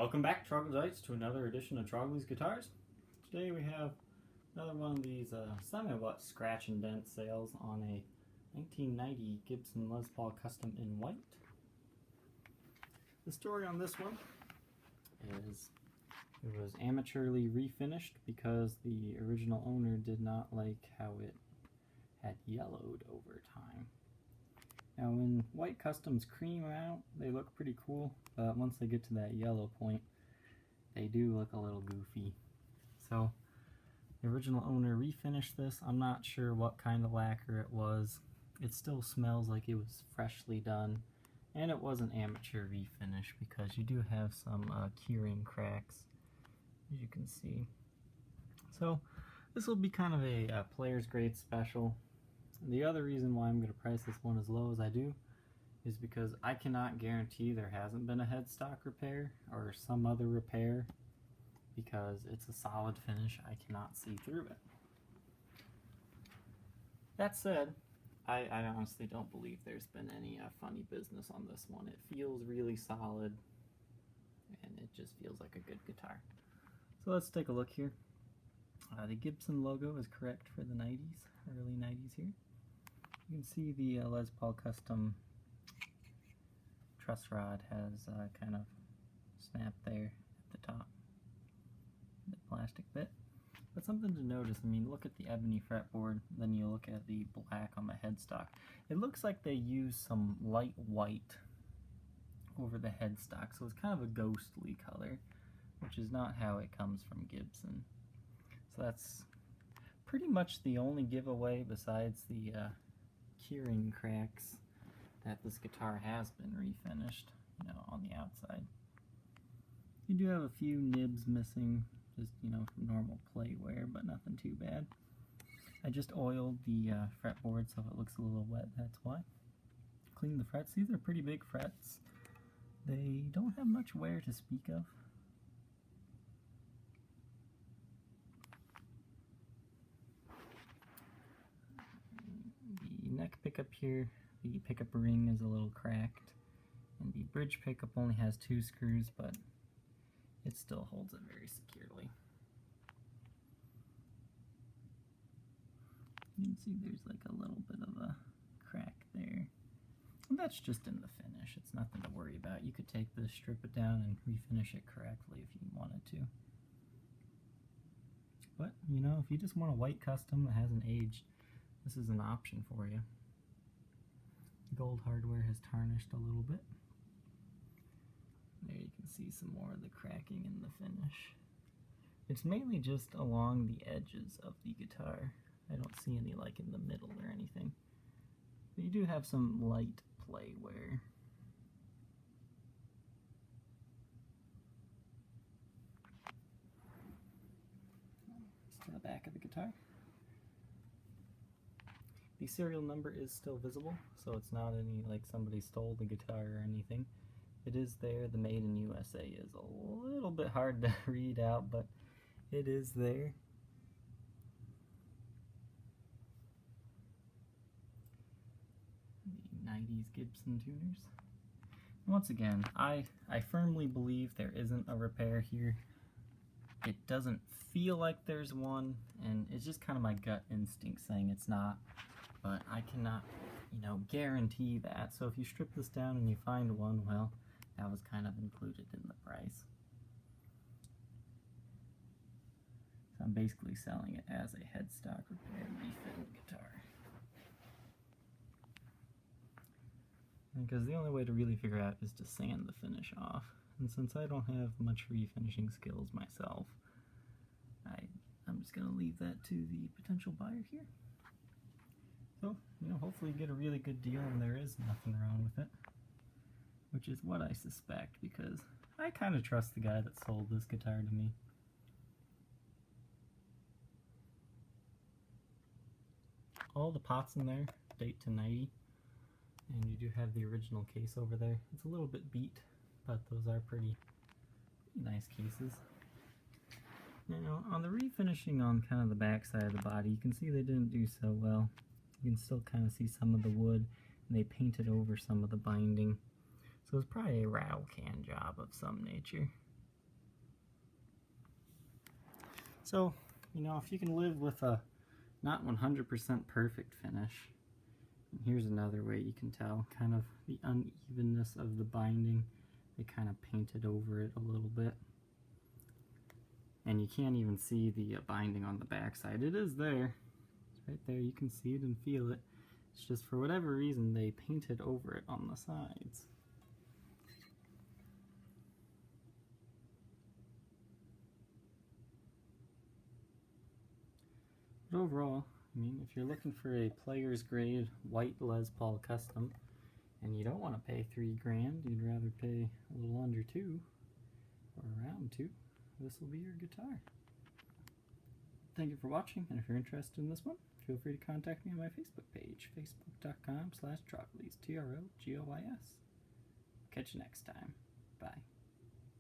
Welcome back, Troglodytes, to another edition of Trogly's Guitars. Today we have another one of these semi-what scratch and dent sales on a 1990 Gibson Les Paul Custom in white. The story on this one is it was amateurly refinished because the original owner did not like how it had yellowed over time. Now when white customs cream out, they look pretty cool, but once they get to that yellow point, they do look a little goofy. So the original owner refinished this. I'm not sure what kind of lacquer it was. It still smells like it was freshly done, and it was an amateur refinish because you do have some curing cracks, as you can see. So this will be kind of a player's grade special. The other reason why I'm going to price this one as low as I do is because I cannot guarantee there hasn't been a headstock repair or some other repair, because it's a solid finish. I cannot see through it. That said, I honestly don't believe there's been any funny business on this one. It feels really solid, and it just feels like a good guitar. So let's take a look here. The Gibson logo is correct for the 90s, early 90s here. You can see the Les Paul Custom truss rod has kind of snapped there at the top, the plastic bit. But something to notice, I mean, look at the ebony fretboard, then you look at the black on the headstock. It looks like they used some light white over the headstock, so it's kind of a ghostly color, which is not how it comes from Gibson. So that's pretty much the only giveaway besides the curing cracks that this guitar has been refinished, you know, on the outside. You do have a few nibs missing, just, you know, from normal plate wear, but nothing too bad. I just oiled the fretboard so it looks a little wet, that's why. Clean the frets. These are pretty big frets. They don't have much wear to speak of. Neck pickup here, the pickup ring is a little cracked, and the bridge pickup only has 2 screws, but it still holds it very securely. You can see there's like a little bit of a crack there. And that's just in the finish. It's nothing to worry about. You could take this, strip it down, and refinish it correctly if you wanted to. But, you know, if you just want a white custom that hasn't aged, this is an option for you. Gold hardware has tarnished a little bit. There you can see some more of the cracking in the finish. It's mainly just along the edges of the guitar. I don't see any like in the middle or anything. But you do have some light play wear. Just to the back of the guitar. The serial number is still visible, so it's not any like somebody stole the guitar or anything. It is there. The Made in USA is a little bit hard to read out, but it is there. The 90s Gibson tuners. Once again, I firmly believe there isn't a repair here. It doesn't feel like there's one, and it's just kind of my gut instinct saying it's not. But I cannot, you know, guarantee that. So if you strip this down and you find one, well, that was kind of included in the price. So I'm basically selling it as a headstock repair refit guitar. Because the only way to really figure out is to sand the finish off. And since I don't have much refinishing skills myself, I'm just going to leave that to the potential buyer here. So, you know, hopefully you get a really good deal and there is nothing wrong with it. Which is what I suspect, because I kind of trust the guy that sold this guitar to me. All the pots in there date to 90, and you do have the original case over there. It's a little bit beat, but those are pretty nice cases. Now, on the refinishing on kind of the back side of the body, you can see they didn't do so well. You can still kind of see some of the wood, and they painted over some of the binding. So it's probably a rattle can job of some nature. So, you know, if you can live with a not 100% perfect finish, here's another way you can tell kind of the unevenness of the binding. They kind of painted over it a little bit. And you can't even see the binding on the backside. It is there. It's right there. You can see it and feel it. It's just for whatever reason they painted over it on the sides. But overall, I mean, if you're looking for a player's grade white Les Paul custom and you don't want to pay $3 grand, you'd rather pay a little under 2 or around 2, this will be your guitar. Thank you for watching, and if you're interested in this one, feel free to contact me on my Facebook page, facebook.com/Troglys, Trogoys. Catch you next time. Bye.